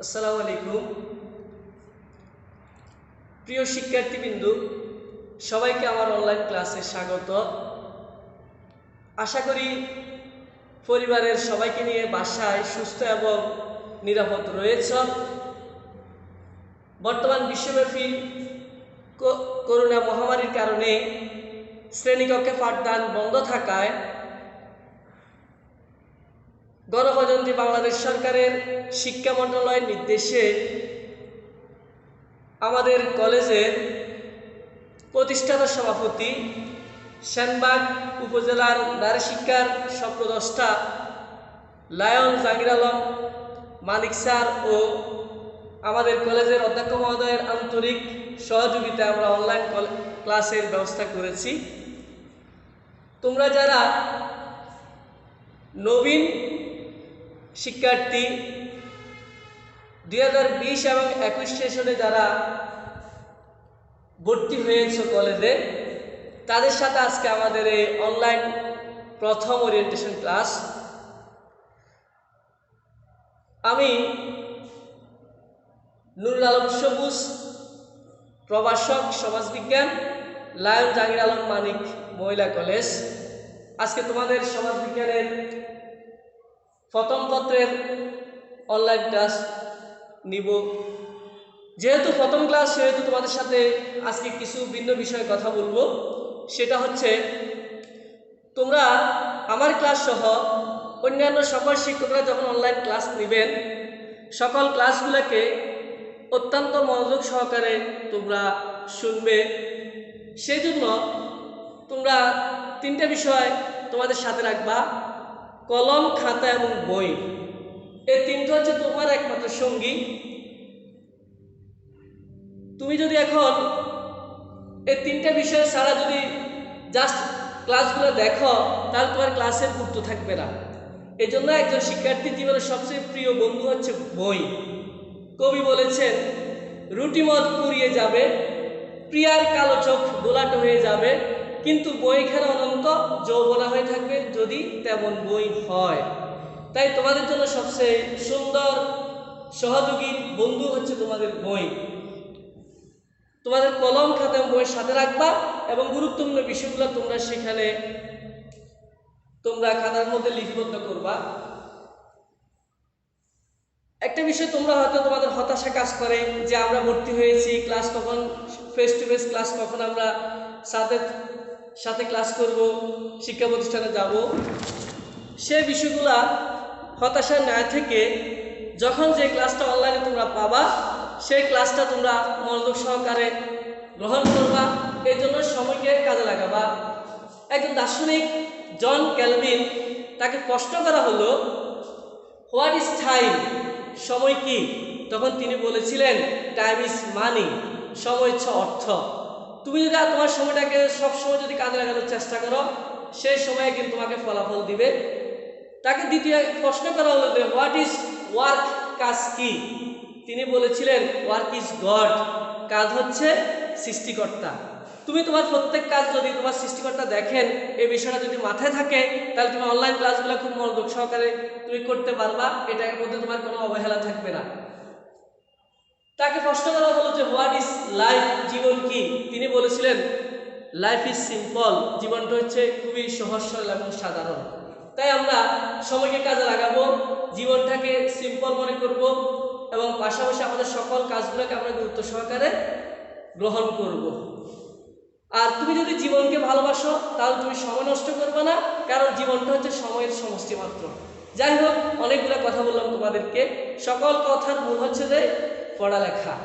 আসসালামু আলাইকুম। প্রিয় শিক্ষার্থীবৃন্দ, সবাইকে আমার অনলাইন ক্লাসে স্বাগত। আশা করি পরিবারের সবাইকে নিয়ে বাসায় সুস্থ এবং নিরাপদ রয়েছ। বর্তমান বিশ্বব্যাপী করোনা মহামারীর কারণে শ্রেণীকক্ষে পাঠদান বন্ধ থাকায় গণপ্রজাতন্ত্রী বাংলাদেশ সরকারের শিক্ষা মন্ত্রণালয়ের নির্দেশে আমাদের কলেজের প্রতিষ্ঠাতা সভাপতি, সেনবাগ উপজেলার নারী শিক্ষার স্বপ্নদ্রষ্টা লায়ন জাহাঙ্গীর আলম মানিক স্যার ও আমাদের কলেজের অধ্যক্ষ মহোদয়ের আন্তরিক সহযোগিতায় আমরা অনলাইন ক্লাসের ব্যবস্থা করেছি। তোমরা যারা নবীন শিক্ষার্থী 2020 এবং 21 সেশনে যারা ভর্তি হয়েছ কলেজে, তাদের সাথে আজকে আমাদের এই অনলাইন প্রথম ওরিয়েন্টেশন ক্লাস। আমি নুরুল আলম সবুজ, প্রভাষক সমাজবিজ্ঞান, লায়ন জাহাঙ্গীর আলম মানিক মহিলা কলেজ। আজকে তোমাদের সমাজবিজ্ঞানের প্রথম পত্রের অনলাইন ক্লাস নিব। যেহেতু প্রথম ক্লাস, সেহেতু তোমাদের সাথে আজকে কিছু ভিন্ন বিষয়ে কথা বলবো। সেটা হচ্ছে, তোমরা আমার ক্লাস সহ অন্যান্য সকল শিক্ষকরা যখন অনলাইন ক্লাস নেবেন, সকল ক্লাসগুলোকে অত্যন্ত মনোযোগ সহকারে তোমরা শুনবে। সেই জন্য তোমরা তিনটা বিষয় তোমাদের সাথে রাখবা: কলম, খাতা এবং বই। এই তিনটা হচ্ছে তোমার একমাত্র সঙ্গী। তুমি যদি এখন এই তিনটা বিষয় ছাড়া যদি জাস্ট ক্লাসগুলো দেখো, তাহলে তোমার ক্লাসের গুরুত্ব থাকবে না। এই জন্য একজন শিক্ষার্থীর জীবনের সবচেয়ে প্রিয় বন্ধু হচ্ছে বই। কবি বলেছেন, রুটি মদ পুড়িয়ে যাবে, প্রিয়ার কালো চোখ গোলাট হয়ে যাবে, কিন্তু বইখানা অনন্ত যৌবনা হয়ে থাকবে যদি তেমন বই হয়। তাই তোমাদের জন্য সবচেয়ে সুন্দর সহযোগী বন্ধু হচ্ছে তোমাদের বই। তোমাদের কলম, খাতা এবং বইয়ের সাথে রাখবা এবং গুরুত্বপূর্ণ বিষয়গুলো তোমরা সেখানে তোমরা খাতার মধ্যে লিপিবদ্ধ করবা। একটা বিষয় তোমরা হয়তো তোমাদের হতাশা কাজ করে যে আমরা ভর্তি হয়েছি, ক্লাস কখন, ফেস টু ফেস ক্লাস কখন আমরা সাথে ক্লাস করব, শিক্ষা প্রতিষ্ঠানে যাব। সে বিষয়গুলা হতাশা না থেকে যখন যে ক্লাসটা অনলাইনে তোমরা পাবা, সেই ক্লাসটা তোমরা মনোযোগ সহকারে গ্রহণ করবা। এই জন্য সময়কে কাজে লাগাবা। একজন দার্শনিক জন ক্যালভিন, তাকে প্রশ্ন করা হলো, হোয়াট ইজ টাইম? সময় কি? তখন তিনি বলেছিলেন, টাইম ইজ মানি। সময় হচ্ছে অর্থ। তুমি যদি তোমার সময়টাকে সবসময় যদি কাজে লাগানোর চেষ্টা করো, সেই সময়ে কিন্তু তোমাকে ফলাফল দিবে। তাকে দ্বিতীয় প্রশ্ন করা হলো যে হোয়াট ইজ ওয়ার্ক? কাজ কি? তিনি বলেছিলেন, ওয়ার্ক ইজ গড। কাজ হচ্ছে সৃষ্টিকর্তা। তুমি তোমার প্রত্যেক কাজ যদি তোমার সৃষ্টিকর্তা দেখেন, এই বিষয়টা যদি মাথায় থাকে, তাহলে তুমি অনলাইন ক্লাসগুলো খুব মনোযোগ সহকারে তুমি করতে পারবা। এটার মধ্যে তোমার কোনো অবহেলা থাকবে না। তাকে প্রশ্ন করা হলো যে হোয়াট ইজ লাইফ? জীবন কি? তিনি বলেছিলেন, লাইফ ইজ সিম্পল। জীবনটা হচ্ছে খুবই সহজ সরল এবং সাধারণ। তাই আমরা সময়কে কাজে লাগাবো, জীবনটাকে সিম্পল মনে করব এবং পাশাপাশি আমাদের সকল কাজগুলোকে আমরা গুরুত্ব সহকারে গ্রহণ করব। আর তুমি যদি জীবনকে ভালোবাসো, তাহলে তুমি সময় নষ্ট করবে না, কারণ জীবনটা হচ্ছে সময়ের সমষ্টি মাত্র। যাই হোক, অনেকগুলো কথা বললাম তোমাদেরকে। সকল কথার মূল হচ্ছে যে পড়ালেখা।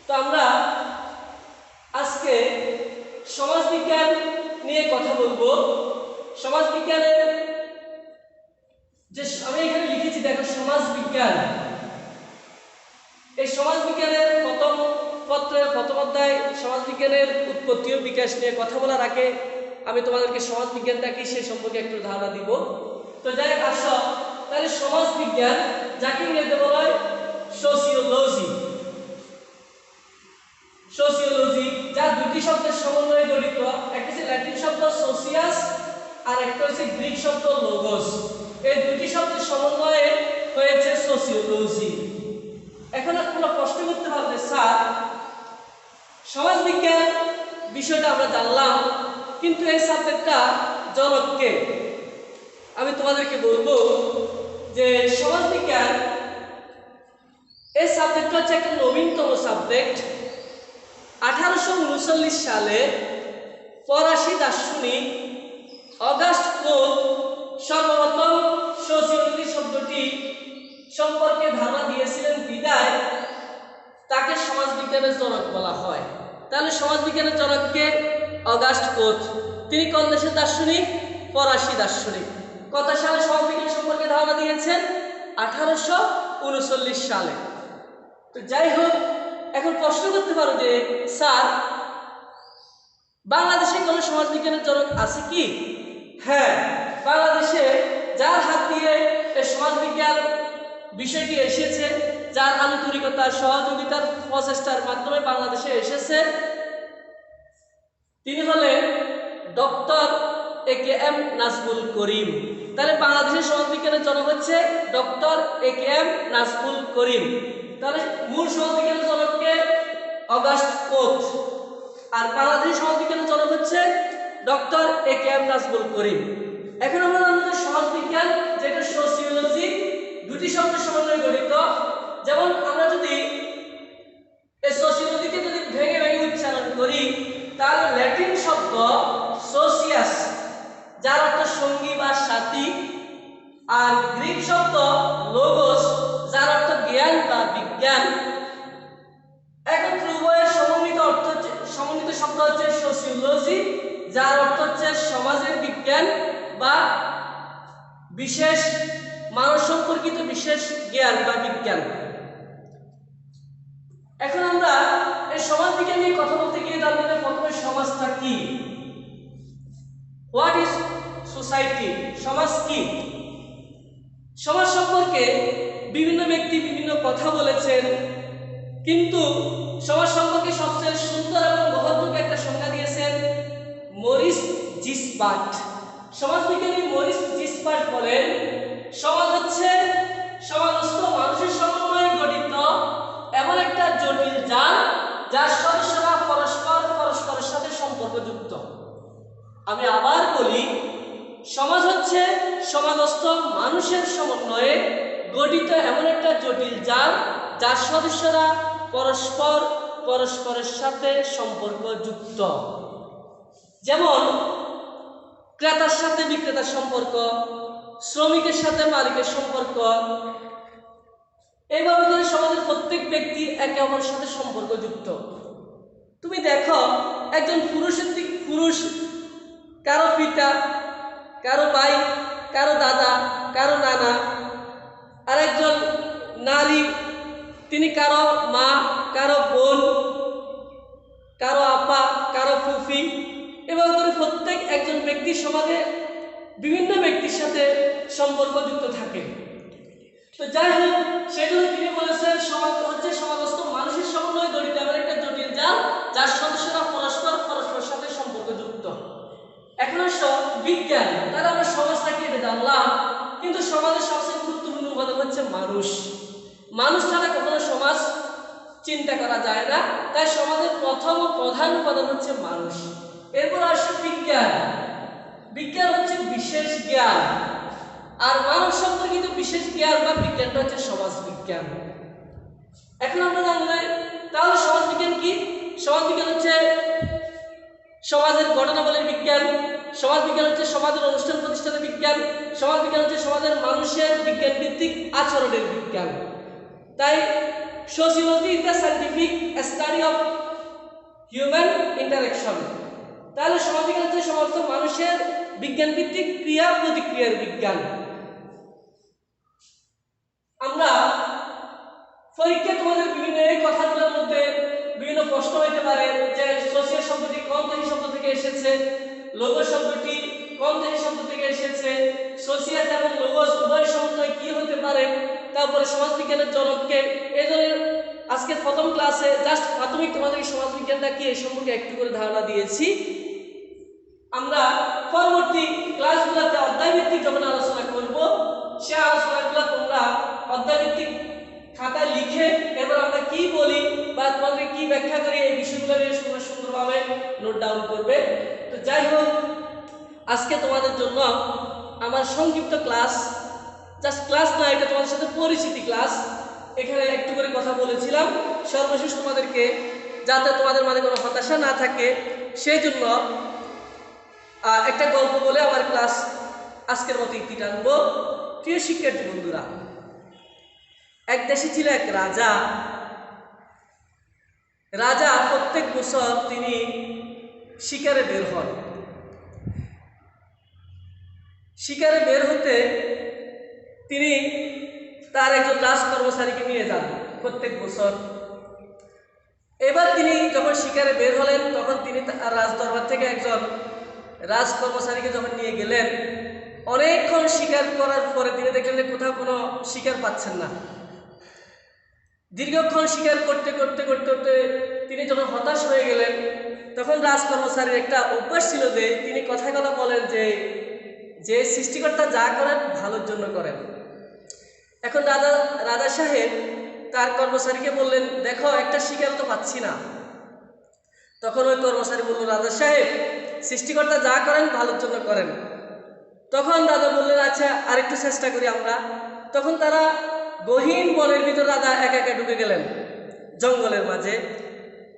তো আমরা আজকে সমাজবিজ্ঞান নিয়ে কথা বলবো। সমাজবিজ্ঞানের যে আমি এখানে লিখেছি, দেখো, সমাজবিজ্ঞান। এই সমাজবিজ্ঞানের প্রথম পত্রের প্রথম অধ্যায় সমাজবিজ্ঞানের উৎপত্তি ও বিকাশ নিয়ে কথা বলার আগে আমি তোমাদেরকে সমাজবিজ্ঞানটা কি সে সম্পর্কে একটু ধারণা দিব। তো যাই আসো, তাহলে সমাজবিজ্ঞান, যাকে ইংরেজিতে বলা হয় সোসিওলজি। সোসিওলজি, যা দুটি শব্দের সমন্বয়ে গঠিত। একটা হচ্ছে ল্যাটিন শব্দ সোসিয়াস আর একটা হচ্ছে গ্রিক শব্দ লোগোস। এই দুটি শব্দের সমন্বয়ে হয়েছে সোসিওলজি। এখন আপনারা প্রশ্ন করতে পারবে, স্যার সমাজবিজ্ঞান বিষয়টা আমরা জানলাম, কিন্তু এই সাবজেক্টটা জনক কে? আমি তোমাদেরকে বলবো যে সমাজবিজ্ঞান এই সাবজেক্টটা হচ্ছে একটা নবীনতম সাবজেক্ট। 1839 সালে ফরাসি দার্শনিক অগাস্ট কোত সর্বপ্রথম সোসিওলজি শব্দটি সম্পর্কে ধারণা দিয়েছিলেন বিদায় তাকে সমাজবিজ্ঞানের জনক বলা হয়। তাহলে সমাজবিজ্ঞানের জনককে অগাস্ট কোত। তিনি কোন দেশের দার্শনিক? ফরাসি দার্শনিক। কত সালে সমাজবিজ্ঞান সম্পর্কে ধারণা দিয়েছেন? 1839 সালে। তো যাই হোক, এখন প্রশ্ন করতে পারো যে স্যার বাংলাদেশে কোন সমাজবিজ্ঞানের জনক আছে কি? হ্যাঁ, বাংলাদেশে যার হাত দিয়ে এই সমাজবিজ্ঞান বিষয়টি এসেছে, যার আন্তরিকতার সহযোগিতার প্রচেষ্টার মাধ্যমে বাংলাদেশে এসেছে, তিনি হলেন ডক্টর এ.কে.এম. নাজমুল করিম। তাহলে বাংলাদেশের সমাজবিজ্ঞানের জনক হচ্ছে ডক্টর এ.কে.এম. নাজমুল করিম। তাহলে মূল সমাজবিজ্ঞানের জনককে অগাস্ট কোত, আর বাংলাদেশের সমাজবিজ্ঞানের জনক হচ্ছে ডক্টর এ.কে.এম. নাজমুল করিম। এখন আমরা জানবো যে সমাজবিজ্ঞান যেটা সোসিওলজি দুটি শব্দের সমন্বয়ে গঠিত। যেমন আমরা যদি এই সোসিওলজিকে যদি ভেঙে ভেঙে উচ্চারণ করি, তাহলে ল্যাটিন শব্দ সোসিয়াস, যার অর্থ সঙ্গী বা সাথী, আর গ্রিক শব্দ লোগোস, যার অর্থ জ্ঞান বা বিজ্ঞান। একত্রে উভয়ের সমন্বিত শব্দ হচ্ছে সোসিওলজি, যার অর্থ হচ্ছে সমাজের বিজ্ঞান বা বিশেষ মানব সম্পর্কিত বিশেষ জ্ঞান বা বিজ্ঞান। এখন আমরা এই সমাজ বিজ্ঞান নিয়ে কথা বলতে গিয়ে তার মধ্যে প্রথমে সমাজটা কি? What is society? সমাজ কি? সমাজ সম্পর্কে বিভিন্ন ব্যক্তি বিভিন্ন কথা বলেছেন, কিন্তু সমাজ সম্পর্কে সবচেয়ে সুন্দর এবং গ্রহণযোগ্য একটা সংজ্ঞা দিয়েছেন মরিস জিসবার্ট। সমাজবিজ্ঞানী মরিস জিসবার্ট বলেন, সমাজ হচ্ছে সমাজস্থ মানুষের সমন্বয়ে গঠিত এমন একটা জটিল জাল, যার সদস্যরা পরস্পরের সাথে সম্পর্কযুক্ত। আমি আবার বলি, সমাজ হচ্ছে সমাজস্থ মানুষের সমন্বয়ে গঠিত এমন একটা জটিল জাল, যার সদস্যরা পরস্পরের সাথে সম্পর্কযুক্ত। যেমন ক্রেতার সাথে বিক্রেতার সম্পর্ক, শ্রমিকের সাথে মালিকের সম্পর্ক। এইভাবে করে সমাজের প্রত্যেক ব্যক্তি একে অপরের সাথে সম্পর্কযুক্ত। তুমি দেখো, একজন পুরুষ কারো পিতা, কারো ভাই, কারো দাদা, কারো নানা, আর একজন নারী তিনি কারো মা, কারো বোন, কারো আপা, কারো ফুফি। এভাবে করে প্রত্যেক একজন ব্যক্তি সমাজে বিভিন্ন ব্যক্তির সাথে সম্পর্কযুক্ত থাকে। তো যাই হোক, সেজন্য তিনি বলেছেন সমাজ হচ্ছে সমাজস্থ মানুষের সমন্বয়ে গঠিত এমন একটা জটিল জাল, যার সদস্যরা পরস্পরের সাথে সম্পর্কযুক্ত। এখন আসো বিজ্ঞান। তাহলে আমরা সমাজটাকে এটা জানলাম, কিন্তু সমাজের সবচেয়ে গুরুত্বপূর্ণ উপাদান হচ্ছে মানুষ। মানুষ ছাড়া কখনো সমাজ চিন্তা করা যায় না। তাই সমাজের প্রথম ও প্রধান উপাদান হচ্ছে মানুষ। এরপর আসে বিজ্ঞান। বিজ্ঞান হচ্ছে বিশেষ জ্ঞান, আর মানব সম্পর্কিত বিশেষ জ্ঞান বা বিজ্ঞানটা হচ্ছে সমাজ বিজ্ঞান। এখন আমরা জানলে তাহলে সমাজ বিজ্ঞান কি? সমাজ বিজ্ঞান হচ্ছে সমাজের ঘটনাবলীর বিজ্ঞান, সমাজ বিজ্ঞান হচ্ছে সমাজের অনুষ্ঠান প্রতিষ্ঠানের বিজ্ঞান, সমাজ বিজ্ঞান হচ্ছে সমাজের মানুষের বিজ্ঞান ভিত্তিক আচরণের বিজ্ঞান। তাই sociology is the scientific study of human interaction. তাহলে সমাজ বিজ্ঞান হচ্ছে সমস্ত মানুষের বিজ্ঞান ভিত্তিক ক্রিয়া প্রতিক্রিয়ার বিজ্ঞান। আমরা পরীক্ষা তোমাদের বিভিন্ন এই কথাগুলোর মধ্যে বিভিন্ন প্রশ্ন হইতে পারে যে সোশিয়াল শব্দটি কোন দেশি শব্দ থেকে এসেছে, লোগো শব্দটি কোন দেশি শব্দ থেকে এসেছে, সোশিয়াল এবং লোগোস উভয় সমন্বয় কি হতে পারে, তারপরে সমাজবিজ্ঞানের জনককে। এই ধরনের আজকে প্রথম ক্লাসে জাস্ট প্রাথমিক তোমাদের সমাজবিজ্ঞানটা কি এই সম্পর্কে একটু করে ধারণা দিয়েছি। আমরা পরবর্তী ক্লাসগুলোতে অধ্যায়ভিত্তিক যখন আলোচনা করব, সে আলোচনাগুলো তোমরা অধ্যায়ভিত্তিক খাতায় লিখে এবং কি বলি বা তোমাদের কি ব্যাখ্যা করি এই বিষয়গুলো নিয়ে তোমরা সুন্দরভাবে নোট ডাউন করবে। তো যাই হোক, আজকে তোমাদের জন্য আমার সংক্ষিপ্ত ক্লাস, জাস্ট ক্লাস না, এটা তোমাদের সাথে পরিচিতি ক্লাস। এখানে একটু করে কথা বলেছিলাম, সর্বশেষ তোমাদেরকে যাতে তোমাদের মাঝে কোনো হতাশা না থাকে সেই জন্য একটা গল্প বলে আমার ক্লাস আজকের মতো ইতি টানবো। প্রিয় শিক্ষার্থী বন্ধুরা, এক দেশে ছিল এক রাজা। রাজা প্রত্যেক বছর তিনি শিকারে বের হন। শিকারে বের হতে তিনি তার একজন রাজ কর্মচারীকে নিয়ে যান প্রত্যেক বছর। এবার তিনি যখন শিকারে বের হলেন তখন তিনি তার রাজদরবার থেকে একজন রাজ কর্মচারীকে যখন নিয়ে গেলেন, অনেকক্ষণ শিকার করার পরে তিনি দেখলেন যে কোথাও কোনো শিকার পাচ্ছেন না। দীর্ঘক্ষণ শিকার করতে করতে করতে করতে তিনি যখন হতাশ হয়ে গেলেন, তখন রাজ কর্মচারীর একটা অভ্যাস ছিল যে তিনি কথায় কথা বলেন যে যে সৃষ্টিকর্তা যা করেন ভালোর জন্য করেন। এখন রাজা সাহেব তার কর্মচারীকে বললেন, দেখো একটা শিকার তো পাচ্ছি না। তখন ওই কর্মচারী বলল, রাজা সাহেব সৃষ্টিকর্তা যা করেন ভালোর জন্য করেন। তখন রাজা বললেন, আচ্ছা আরেকটু চেষ্টা করি আমরা। তখন তারা গহীন বনের ভিতর রাজা একা একা ঢুকে গেলেন জঙ্গলের মাঝে।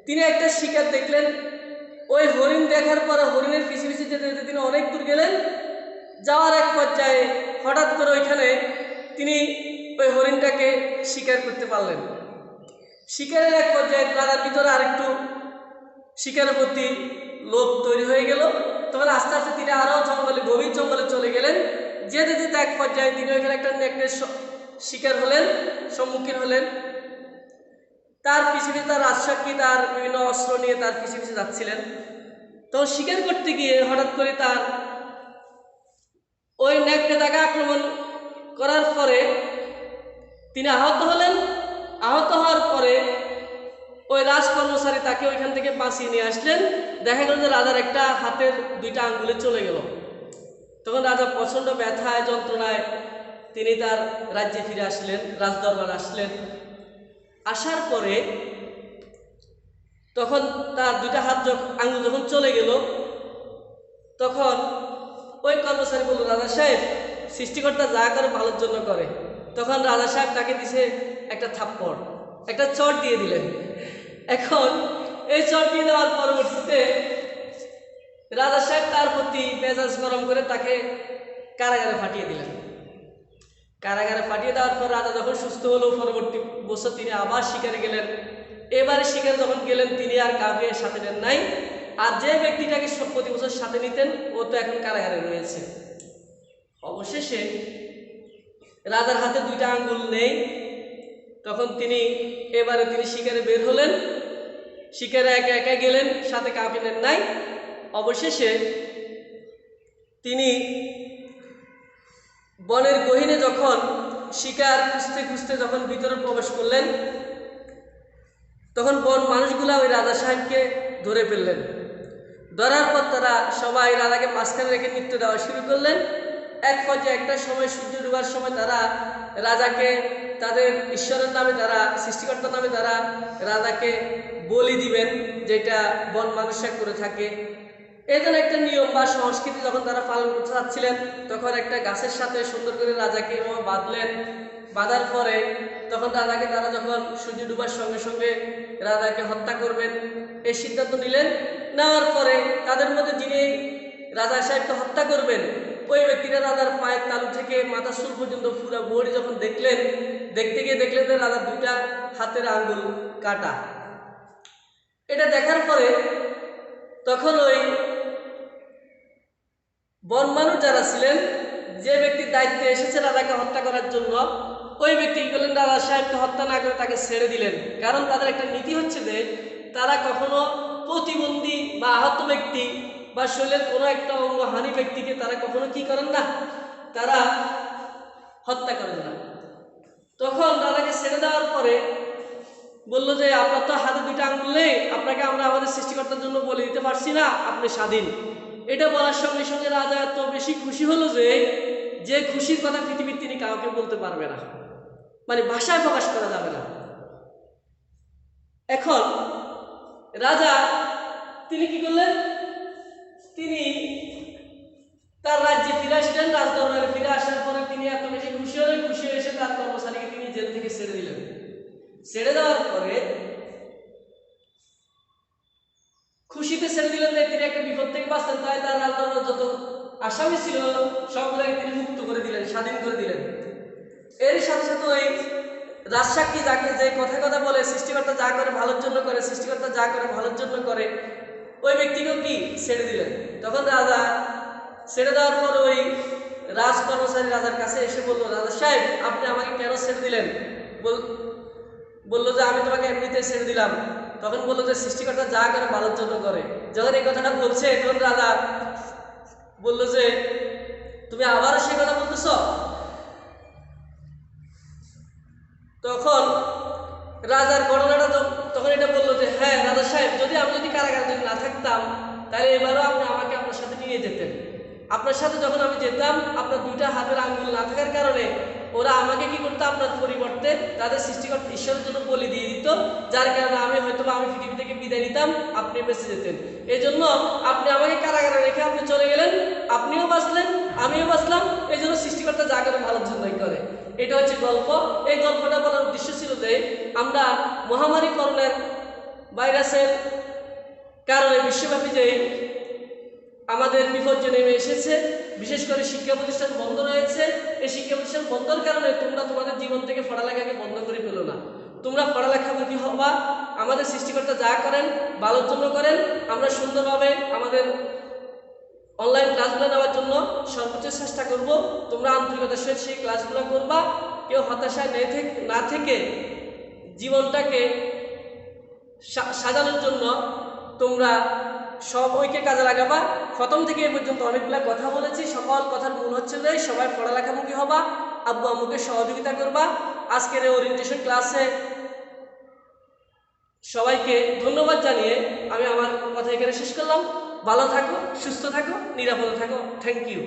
তিনি একটা শিকার দেখলেন। ওই হরিণ দেখার পরে হরিণের পিছু পিছু যেতে যেতে তিনি অনেক দূর গেলেন। যাওয়ার এক পর্যায়ে হঠাৎ করে ওইখানে তিনি ওই হরিণটাকে শিকার করতে পারলেন। শিকারের এক পর্যায়ে রাজার ভিতরে আরেকটু শিকারের প্রতি লোভ তৈরি হয়ে গেল। তখন আস্তে আস্তে তিনি আরও গভীর জঙ্গলে চলে গেলেন। যেতে যেতে এক পর্যায়ে তিনি ওইখানে একটা নেকড়ের শিকার হলেন, সম্মুখীন হলেন। তার পিছু পিছু তার রাজসাক্ষী তার বিভিন্ন অস্ত্র নিয়ে তার পিছু পিছু যাচ্ছিলেন। তখন শিকার করতে গিয়ে হঠাৎ করে তার ওই নেকড়ে তাকে আক্রমণ করার পরে তিনি আহত হলেন। আহত হওয়ার পরে ওই রাজ কর্মচারী তাকে ওইখান থেকে বাঁচিয়ে নিয়ে আসলেন। দেখা গেল যে রাজার একটা হাতের দুইটা আঙ্গুলে চলে গেল। তখন রাজা প্রচণ্ড ব্যথায় যন্ত্রণায় তিনি তার রাজ্যে ফিরে আসলেন, রাজদরবারে আসলেন। আসার পরে তখন তার দুইটা আঙ্গুল যখন চলে গেল, তখন ওই কর্মচারী বলল, রাজা সাহেব সৃষ্টিকর্তা যা করে ভালোর জন্য করে। তখন রাজা সাহেব তাকে দিছে একটা থাপ্পড়, একটা চট দিয়ে দিলেন। এখন এই চট দিয়ে দেওয়ার পরবর্তীতে রাজা সাহেব তার প্রতি মেজাজ গরম করে তাকে কারাগারে পাঠিয়ে দিলেন। কারাগারে পাঠিয়ে দেওয়ার পর রাজা যখন সুস্থ হলো, পরবর্তী বছর তিনি আবার শিকারে গেলেন। এবারে শিকারে যখন গেলেন তিনি আর কাউকে সাথে নেন নাই। আর যে ব্যক্তিটাকে প্রতি বছর সাথে নিতেন ও তো এখন কারাগারে রয়েছে। অবশেষে রাজার হাতে দুইটা আঙ্গুল নেই। তখন এবারে তিনি শিকারে বের হলেন। শিকারে একা একা গেলেন, সাথে কাউকে নেন নাই। অবশেষে তিনি বনের গহীনে যখন শিকার খুঁজতে খুঁজতে যখন ভিতরে প্রবেশ করলেন, তখন বন মানুষগুলা ওই রাজা সাহেবকে ধরে ফেললেন। ধরার পর তারা সবাই রাজাকে মাঝখানে রেখে নৃত্য দেওয়া শুরু করলেন। এক পর্যায়ে একটা সময় সূর্য ডুবার সময় তারা রাজাকে তাদের ঈশ্বরের নামে, তারা সৃষ্টিকর্তার নামে তারা রাজাকে বলি দিবেন, যেটা বন মানুষরা করে থাকে। এই জন্য একটা নিয়ম বা সংস্কৃতি যখন তারা পালন করতে চাচ্ছিলেন, তখন একটা গাছের সাথে সুন্দর করে রাজাকে এভাবে বাঁধলেন। বাঁধার পরে তখন রাজাকে তারা যখন সূর্য ডুবার সঙ্গে সঙ্গে রাজাকে হত্যা করবেন এই সিদ্ধান্ত নিলেন। নেওয়ার পরে তাদের মধ্যে যিনি রাজা সাহেবকে হত্যা করবেন ওই ব্যক্তিরা রাজার পায়ের তালু থেকে মাথা চুল পর্যন্ত পুরো বডি যখন দেখলেন, দেখতে গিয়ে দেখলেন যে রাজার দুইটা হাতের আঙ্গুল কাটা। এটা দেখার পরে তখন ওই বন মানুষ যারা ছিলেন, যে ব্যক্তির দায়িত্বে এসেছে রাজাকে হত্যা করার জন্য, ওই ব্যক্তি কি করলেন, রাজা সাহেবকে হত্যা না করে তাকে ছেড়ে দিলেন। কারণ তাদের একটা নীতি হচ্ছে যে তারা কখনো প্রতিবন্ধী বা আহত ব্যক্তি বা শরীরের কোনো একটা অঙ্গহানি ব্যক্তিকে তারা কখনো কি করেন না, তারা হত্যা করেন না। তখন রাজাকে ছেড়ে দেওয়ার পরে বলল যে আপনার তো হাতে দুইটা আঙ্গুল নেই, আপনাকে আমরা আমাদের সৃষ্টিকর্তার জন্য বলে দিতে পারছি না, আপনি স্বাধীন। এটা বলার সঙ্গে সঙ্গে রাজা এত বেশি খুশি হলো যে খুশির কথা পৃথিবীর তিনি কাউকে বলতে পারবে না, মানে ভাষায় প্রকাশ করা যাবে না। এখন রাজা তিনি কি করলেন, তিনি তার রাজ্যে ফিরে আসলেন। রাজদরবারে ফিরে আসার পরে তিনি এত বেশি খুশি হলেন, খুশি হয়ে এসে তার কর্মচারীকে তিনি জেল থেকে ছেড়ে দিলেন। ছেড়ে দেওয়ার পরে খুশিতে ছেড়ে দিলেন যে তিনি একটা বিপদ থেকে বাঁচলেন, তাই তার রাজদরবারে যত আসামি ছিল সবগুলোকে তিনি মুক্ত করে দিলেন, স্বাধীন করে দিলেন। এর সাথে সাথে ওই রাজসাক্ষী যাকে যে কথা বলে সৃষ্টিকর্তা যা করে ভালোর জন্য করে, সৃষ্টিকর্তা যা করে ভালোর জন্য করে, ওই ব্যক্তিকেও কি ছেড়ে দিলেন। তখন রাজা ছেড়ে দেওয়ার পর ওই রাজ কর্মচারী রাজার কাছে এসে বললো, রাজা সাহেব আপনি আমাকে কেন ছেড়ে দিলেন? বললো যে আমি তোমাকে এমনিতে ছেড়ে দিলাম। তখন বললো যে সৃষ্টিকর্তা যা করে ভালোর জন্য করে। যখন এই কথাটা বলছে তখন রাজা বললো যে তুমি আবারও সে কথা বলতেছ? তখন রাজার ঘটনাটা তখন এটা বললো যে হ্যাঁ রাজা সাহেব, যদি আমি কারাগারে যদি না থাকতাম তাহলে এবারও আপনি আমাকে আপনার সাথে নিয়ে যেতেন। আপনার সাথে যখন আমি যেতাম, আপনার দুইটা হাতের আঙ্গুল না থাকার কারণে ওরা আমাকে কি করতো, আপনার পরিবর্তে তাদের সৃষ্টিকর্তা ঈশ্বরের জন্য বলি দিয়ে দিত, যার কারণে আমি পৃথিবী থেকে বিদায় নিতাম, আপনি বেঁচে যেতেন। এই জন্য আপনি আমাকে কারাগারে রেখে আপনি চলে গেলেন, আপনিও বাঁচলেন আমিও বাঁচলাম। এই জন্য সৃষ্টিকর্তা যা করে ভালোর জন্যই করে। এটা হচ্ছে গল্প। এই গল্পটা বলার উদ্দেশ্য ছিল যে আমরা মহামারী করোনার ভাইরাসের কারণে বিশ্বব্যাপী যে আমাদের বিপর্যয় নেমে এসেছে, বিশেষ করে শিক্ষা প্রতিষ্ঠান বন্ধ রয়েছে, এই শিক্ষা প্রতিষ্ঠান বন্ধের কারণে তোমরা তোমাদের জীবন থেকে পড়ালেখাকে বন্ধ করে ফেলো না। তোমরা পড়ালেখামুখী হবা। আমাদের সৃষ্টিকর্তা যা করেন ভালোর জন্য করেন। আমরা সুন্দরভাবে আমাদের অনলাইন ক্লাসগুলো নেওয়ার জন্য সর্বোচ্চ চেষ্টা করব। তোমরা আন্তরিকতার সহিত সেই ক্লাসগুলো করবা। কেউ হতাশায় না থেকে জীবনটাকে সাজানোর জন্য তোমরা সময়কে কাজে লাগাবা। প্রথম থেকে এ পর্যন্ত অনেকগুলো কথা বলেছি। সকল কথার মূল হচ্ছে যে সবাই পড়ালেখামুখী হবা, আব্বু আম্মুকে সহযোগিতা করবা। আজকের এই ওরিয়েন্টেশন ক্লাসে সবাইকে ধন্যবাদ জানিয়ে আমি আমার কথা এখানে শেষ করলাম। ভালো থাকো, সুস্থ থাকো, নিরাপদে থাকো। Thank you.